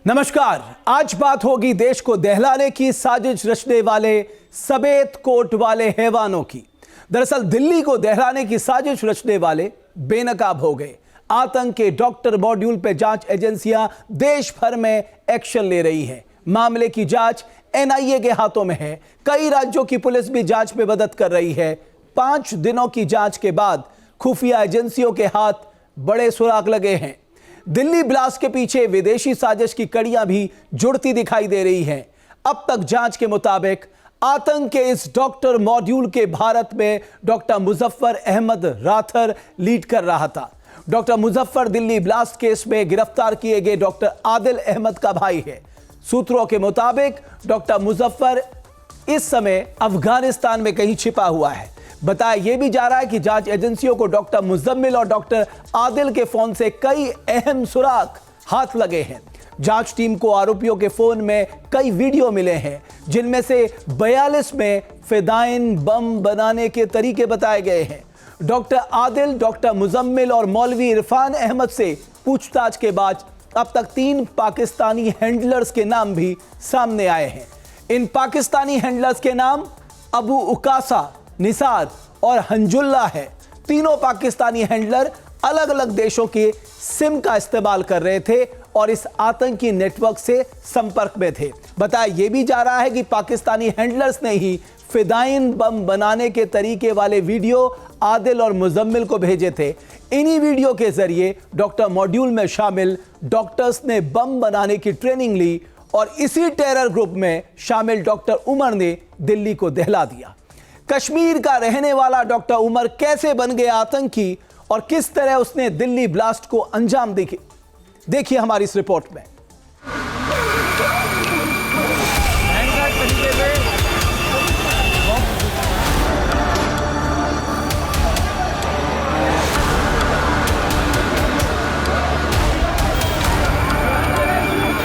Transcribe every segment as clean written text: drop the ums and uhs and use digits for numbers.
नमस्कार। आज बात होगी देश को दहलाने की साजिश रचने वाले सफेद कोट वाले हैवानों की। दरअसल दिल्ली को दहलाने की साजिश रचने वाले बेनकाब हो गए। आतंक के डॉक्टर मॉड्यूल पे जांच एजेंसियां देश भर में एक्शन ले रही हैं। मामले की जांच एनआईए के हाथों में है। कई राज्यों की पुलिस भी जांच में मदद कर रही है। 5 दिनों की जांच के बाद खुफिया एजेंसियों के हाथ बड़े सुराग लगे हैं। दिल्ली ब्लास्ट के पीछे विदेशी साजिश की कड़ियां भी जुड़ती दिखाई दे रही हैं। अब तक जांच के मुताबिक आतंक के इस डॉक्टर मॉड्यूल के भारत में डॉक्टर मुजफ्फर अहमद राथर लीड कर रहा था। Doctor Muzaffar Delhi blast case में गिरफ्तार किए गए डॉक्टर आदिल अहमद का भाई है। सूत्रों के मुताबिक डॉक्टर मुजफ्फर इस समय अफगानिस्तान में कहीं छिपा हुआ है। बताया यह भी जा रहा है कि जांच एजेंसियों को डॉक्टर मुजम्मिल और डॉक्टर आदिल के फोन से कई अहम सुराग हाथ लगे हैं। जांच टीम को आरोपियों के फोन में कई वीडियो मिले हैं, जिनमें से 42 में फिदाइन बम बनाने के तरीके बताए गए हैं। डॉक्टर आदिल, डॉक्टर मुजम्मिल और मौलवी इरफान अहमद से पूछताछ के बाद अब तक 3 पाकिस्तानी हैंडलर्स के नाम भी सामने आए हैं। इन पाकिस्तानी हैंडलर्स के नाम अबू उकासा, निसार और हंजुल्ला है। तीनों पाकिस्तानी हैंडलर अलग अलग देशों के सिम का इस्तेमाल कर रहे थे और इस आतंकी नेटवर्क से संपर्क में थे। बताया यह भी जा रहा है कि पाकिस्तानी हैंडलर्स ने ही फिदाइन बम बनाने के तरीके वाले वीडियो आदिल और मुजम्मिल को भेजे थे। इन्हीं वीडियो के जरिए डॉक्टर मॉड्यूल में शामिल डॉक्टर्स ने बम बनाने की ट्रेनिंग ली और इसी टेरर ग्रुप में शामिल डॉक्टर उमर ने दिल्ली को दहला दिया। कश्मीर का रहने वाला डॉक्टर उमर कैसे बन गया आतंकी और किस तरह उसने दिल्ली ब्लास्ट को अंजाम दिया, देखिए हमारी इस रिपोर्ट में।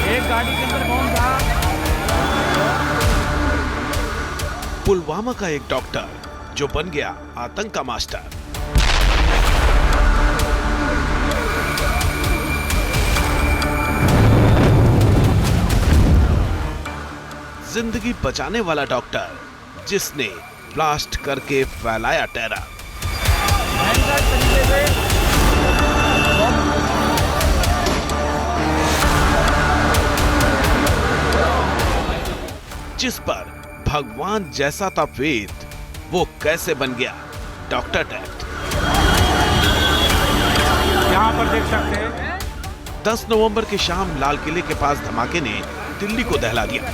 एक गाड़ी के अंदर कौन था? पुलवामा का एक डॉक्टर जो बन गया आतंक का मास्टर। जिंदगी बचाने वाला डॉक्टर जिसने ब्लास्ट करके फैलाया टेरर। जिस पर भगवान जैसा था वेद, वो कैसे बन गया डॉक्टर डेथ। यहाँ पर देख सकते हैं 10 नवंबर की शाम लाल किले के पास धमाके ने दिल्ली को दहला दिया।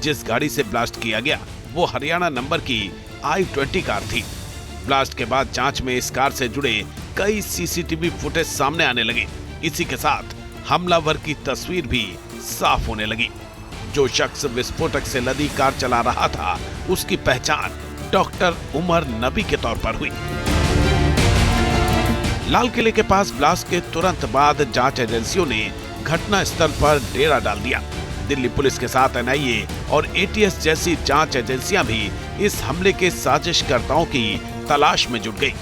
जिस गाड़ी से ब्लास्ट किया गया वो हरियाणा नंबर की i20 कार थी। ब्लास्ट के बाद जांच में इस कार से जुड़े कई सीसीटीवी फुटेज सामने आने लगे। इसी के साथ हमलावर की तस्वीर भी साफ होने लगी। जो शख्स विस्फोटक से लदी कार चला रहा था उसकी पहचान डॉक्टर उमर नबी के तौर पर हुई। लाल किले के पास ब्लास्ट के तुरंत बाद जांच एजेंसियों ने घटना स्थल पर डेरा डाल दिया। दिल्ली पुलिस के साथ एनआईए और एटीएस जैसी जांच एजेंसियां भी इस हमले के साजिशकर्ताओं की तलाश में जुट गई।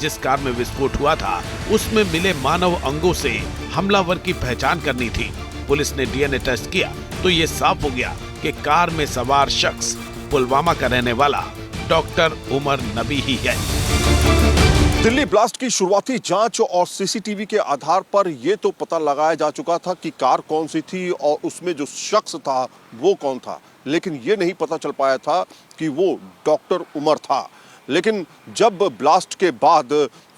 जिस कार में विस्फोट हुआ था उसमें मिले मानव अंगों से हमलावर की पहचान करनी थी। पुलिस ने डीएनए टेस्ट किया तो ये साफ हो गया कि कार में सवार शख्स पुलवामा का रहने वाला डॉक्टर उमर नबी ही है। दिल्ली ब्लास्ट की शुरुआती जांच और सीसीटीवी के आधार पर यह तो पता लगाया जा चुका था कि कार कौन सी थी और उसमें जो शख्स था वो कौन था, लेकिन ये नहीं पता चल पाया था कि वो डॉक्टर उमर था। लेकिन जब ब्लास्ट के बाद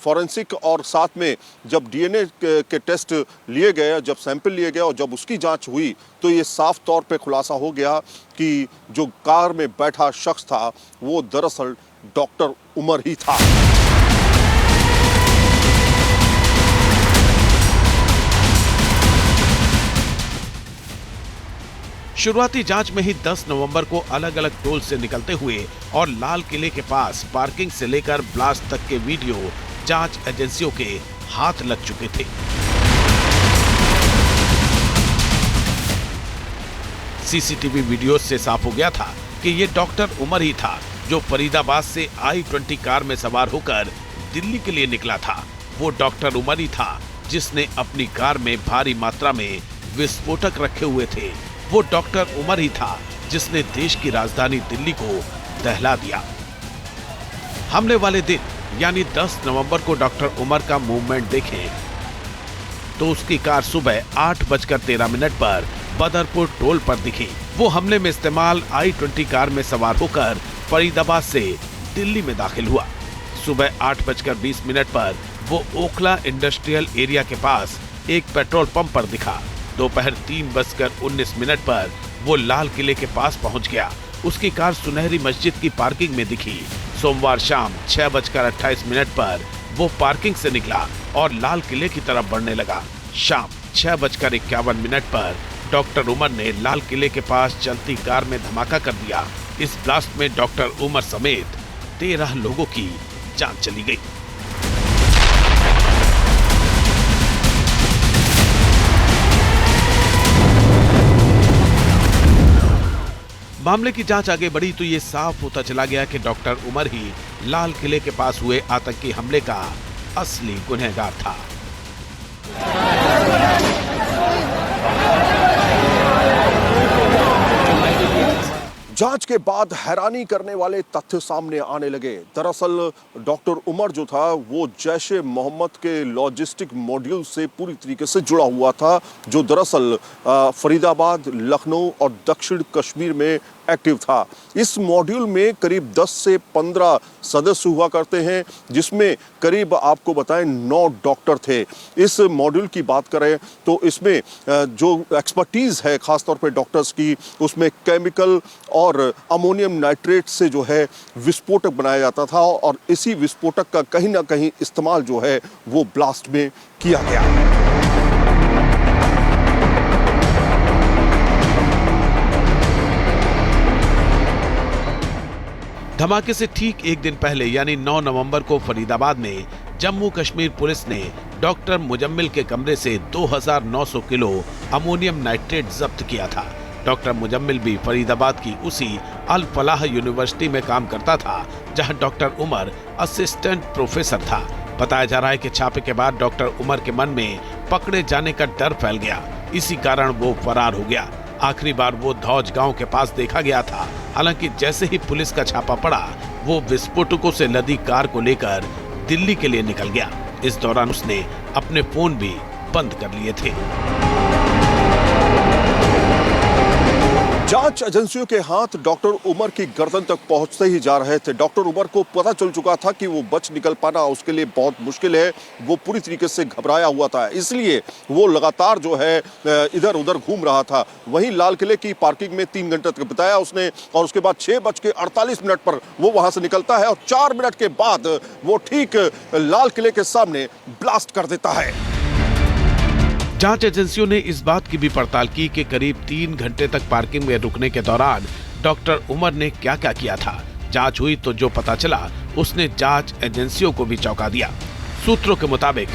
फॉरेंसिक और साथ में जब डीएनए के टेस्ट लिए गए, जब सैंपल लिए गए और जब उसकी जांच हुई तो ये साफ तौर पे खुलासा हो गया कि जो कार में बैठा शख्स था वो दरअसल डॉक्टर उमर ही था। शुरुआती जांच में ही 10 नवंबर को अलग अलग टोल से निकलते हुए और लाल किले के पास पार्किंग से लेकर ब्लास्ट तक के वीडियो जांच एजेंसियों के हाथ लग चुके थे। सीसीटीवी वीडियो से साफ हो गया था कि ये डॉक्टर उमर ही था जो फरीदाबाद से i20 कार में सवार होकर दिल्ली के लिए निकला था। वो डॉक्टर उमर ही था जिसने अपनी कार में भारी मात्रा में विस्फोटक रखे हुए थे, वो डॉक्टर उमर ही था जिसने देश की राजधानी दिल्ली को दहला दिया। हमले वाले दिन यानी 10 नवंबर को डॉक्टर उमर का मूवमेंट देखें तो उसकी कार सुबह 8:13 पर बदरपुर टोल पर दिखी। वो हमले में इस्तेमाल I-20 कार में सवार होकर फरीदाबाद से दिल्ली में दाखिल हुआ। सुबह 8:20 पर वो ओखला इंडस्ट्रियल एरिया के पास एक पेट्रोल पंप पर दिखा। दोपहर 3:19 पर वो लाल किले के पास पहुंच गया। उसकी कार सुनहरी मस्जिद की पार्किंग में दिखी। सोमवार शाम 6:28 पर वो पार्किंग से निकला और लाल किले की तरफ बढ़ने लगा। शाम 6:51 पर डॉक्टर उमर ने लाल किले के पास चलती कार में धमाका कर दिया। इस ब्लास्ट में डॉक्टर उमर समेत 13 लोगों की जान चली गई। मामले की जांच आगे बढ़ी तो ये साफ होता चला गया कि डॉक्टर उमर ही लाल किले के पास हुए आतंकी हमले का असली गुनहगार था। जांच के बाद हैरानी करने वाले तथ्य सामने आने लगे। दरअसल डॉक्टर उमर जो था वो जैश-ए मोहम्मद के लॉजिस्टिक मॉड्यूल से पूरी तरीके से जुड़ा हुआ था, जो दरअसल फरीदाबाद, लखनऊ और दक्षिण कश्मीर में एक्टिव था। इस मॉड्यूल में करीब 10 से 15 सदस्य हुआ करते हैं, जिसमें करीब आपको बताएं 9 डॉक्टर थे। इस मॉड्यूल की बात करें तो इसमें जो एक्सपर्टीज है खासतौर पे डॉक्टर्स की, उसमें केमिकल और अमोनियम नाइट्रेट से जो है विस्फोटक बनाया जाता था और इसी विस्फोटक का कहीं ना कहीं इस्तेमाल जो है वो ब्लास्ट में किया गया। धमाके से ठीक एक दिन पहले यानी 9 नवंबर को फरीदाबाद में जम्मू कश्मीर पुलिस ने डॉक्टर मुजम्मिल के कमरे से 2900 किलो अमोनियम नाइट्रेट जब्त किया था। डॉक्टर मुजम्मिल भी फरीदाबाद की उसी अल फलाह यूनिवर्सिटी में काम करता था, जहां डॉक्टर उमर असिस्टेंट प्रोफेसर था। बताया जा रहा है कि छापे के बाद डॉक्टर उमर के मन में पकड़े जाने का डर फैल गया, इसी कारण वो फरार हो गया। आखिरी बार वो धौज गांव के पास देखा गया था। हालांकि जैसे ही पुलिस का छापा पड़ा, वो विस्फोटकों से लदी कार को लेकर दिल्ली के लिए निकल गया। इस दौरान उसने अपने फोन भी बंद कर लिए थे। जांच एजेंसियों के हाथ डॉक्टर उमर की गर्दन तक पहुंचते ही जा रहे थे। डॉक्टर उमर को पता चल चुका था कि वो बच निकल पाना उसके लिए बहुत मुश्किल है। वो पूरी तरीके से घबराया हुआ था, इसलिए वो लगातार जो है इधर उधर घूम रहा था। वहीं लाल किले की पार्किंग में 3 घंटे तक बिताया उसने और उसके बाद 6:48 पर वो वहां से निकलता है और 4 मिनट के बाद वो ठीक लाल किले के सामने ब्लास्ट कर देता है। जांच एजेंसियों ने इस बात की भी पड़ताल की कि करीब 3 घंटे तक पार्किंग में रुकने के दौरान डॉक्टर उमर ने क्या क्या किया था। जांच हुई तो जो पता चला उसने जांच एजेंसियों को भी चौंका दिया। सूत्रों के मुताबिक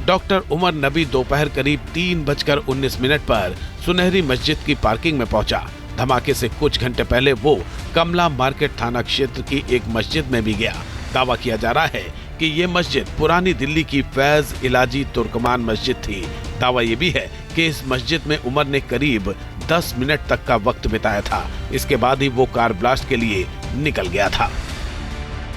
डॉक्टर उमर नबी दोपहर करीब 3:19 पर सुनहरी मस्जिद की पार्किंग में पहुंचा। धमाके से कुछ घंटे पहले वो कमला मार्केट थाना क्षेत्र की एक मस्जिद में भी गया। दावा किया जा रहा है कि ये मस्जिद पुरानी दिल्ली की फैज इलाजी तुर्कमान मस्जिद थी। दावा ये भी है कि इस मस्जिद में उमर ने करीब 10 मिनट तक का वक्त बिताया था। इसके बाद ही वो कार ब्लास्ट के लिए निकल गया था।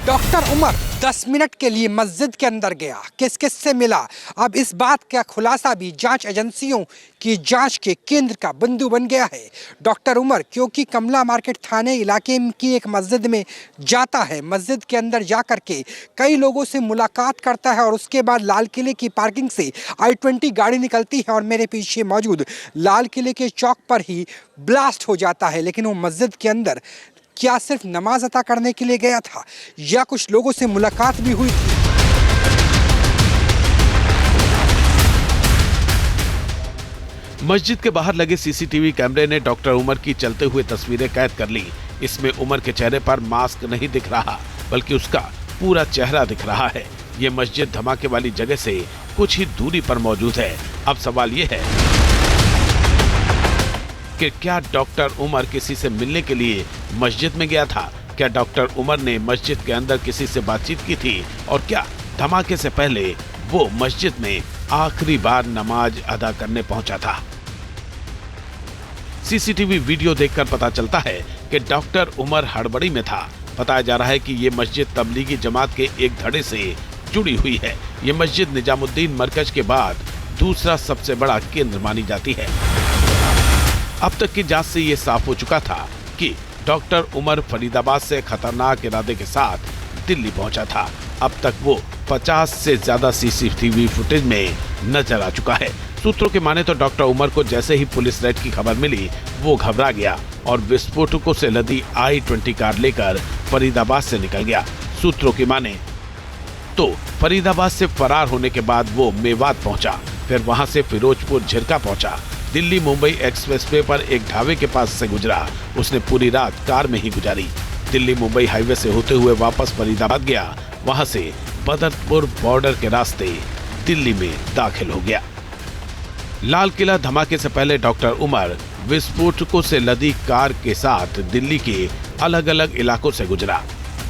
डॉक्टर उमर 10 मिनट के लिए मस्जिद के अंदर गया, किस किस से मिला, अब इस बात का खुलासा भी जांच एजेंसियों की जांच के केंद्र का बिंदु बन गया है। डॉक्टर उमर क्योंकि कमला मार्केट थाने इलाके की एक मस्जिद में जाता है, मस्जिद के अंदर जा कर के कई लोगों से मुलाकात करता है और उसके बाद लाल किले की पार्किंग से I-20 गाड़ी निकलती है और मेरे पीछे मौजूद लाल किले के चौक पर ही ब्लास्ट हो जाता है। लेकिन वो मस्जिद के अंदर क्या सिर्फ नमाज अता करने के लिए गया था या कुछ लोगों से मुलाकात भी हुई थी? मस्जिद के बाहर लगे सीसीटीवी कैमरे ने डॉक्टर उमर की चलते हुए तस्वीरें कैद कर ली। इसमें उमर के चेहरे पर मास्क नहीं दिख रहा, बल्कि उसका पूरा चेहरा दिख रहा है। ये मस्जिद धमाके वाली जगह से कुछ ही दूरी पर मौजूद है। अब सवाल ये है कि क्या डॉक्टर उमर किसी से मिलने के लिए मस्जिद में गया था? क्या डॉक्टर उमर ने मस्जिद के अंदर किसी से बातचीत की थी? और क्या धमाके से पहले वो मस्जिद में आखिरी बार नमाज अदा करने पहुंचा था। सीसीटीवी वीडियो देखकर पता चलता है कि डॉक्टर उमर हड़बड़ी में था। बताया जा रहा है कि ये मस्जिद तबलीगी जमात के एक धड़े से जुड़ी हुई है। ये मस्जिद निजामुद्दीन मरकज के बाद दूसरा सबसे बड़ा केंद्र मानी जाती है। अब तक की जांच से ये साफ हो चुका था कि डॉक्टर उमर फरीदाबाद से खतरनाक इरादे के साथ दिल्ली पहुंचा था। अब तक वो 50 से ज्यादा सीसीटीवी फुटेज में नजर आ चुका है। सूत्रों के माने तो डॉक्टर उमर को जैसे ही पुलिस रेड की खबर मिली, वो घबरा गया और विस्फोटकों से लदी I-20 कार लेकर फरीदाबाद से निकल गया। सूत्रों की माने तो फरीदाबाद से फरार होने के बाद वो मेवात पहुंचा, फिर वहां से फिरोजपुर झिरका पहुंचा। दिल्ली मुंबई एक्सप्रेसवे पर एक ढाबे के पास से गुजरा। उसने पूरी रात कार में ही गुजारी। दिल्ली मुंबई हाईवे से होते हुए वापस फरीदाबाद गया, वहां से बदरपुर बॉर्डर के रास्ते दिल्ली में दाखिल हो गया। लाल किला धमाके से पहले डॉक्टर उमर विस्फोटकों से लदी कार के साथ दिल्ली के अलग अलग इलाकों से गुजरा,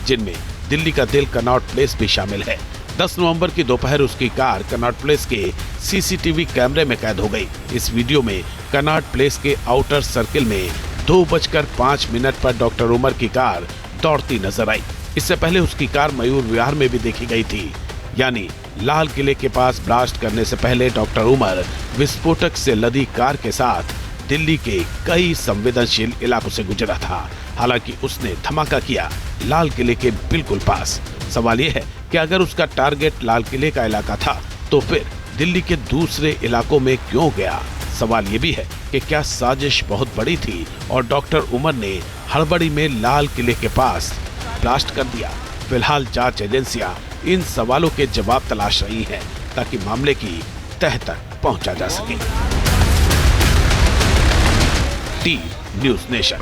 जिनमें दिल्ली का दिल कनॉट प्लेस भी शामिल है। 10 नवंबर की दोपहर उसकी कार कनॉट प्लेस के सीसीटीवी कैमरे में कैद हो गई। इस वीडियो में कनॉट प्लेस के आउटर सर्किल में 2:05 पर डॉक्टर उमर की कार दौड़ती नजर आई। इससे पहले उसकी कार मयूर विहार में भी देखी गई थी। यानी लाल किले के पास ब्लास्ट करने से पहले डॉक्टर उमर विस्फोटक से लदी कार के साथ दिल्ली के कई संवेदनशील इलाकों से गुजरा था। हालांकि उसने धमाका किया लाल किले के बिल्कुल पास। सवाल यह है कि अगर उसका टारगेट लाल किले का इलाका था, तो फिर दिल्ली के दूसरे इलाकों में क्यों गया? सवाल ये भी है कि क्या साजिश बहुत बड़ी थी और डॉक्टर उमर ने हड़बड़ी में लाल किले के पास ब्लास्ट कर दिया? फिलहाल जांच एजेंसियां इन सवालों के जवाब तलाश रही हैं, ताकि मामले की तह तक पहुंचा जा सके। T news nation.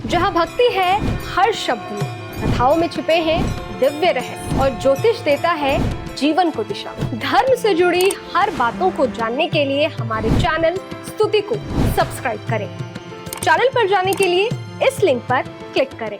जहां भक्ति है हर शब्द में, कथाओं में छुपे हैं दिव्य रहस्य और ज्योतिष देता है जीवन को दिशा। धर्म से जुड़ी हर बातों को जानने के लिए हमारे चैनल स्तुति को सब्सक्राइब करें। चैनल पर जाने के लिए इस लिंक पर क्लिक करें।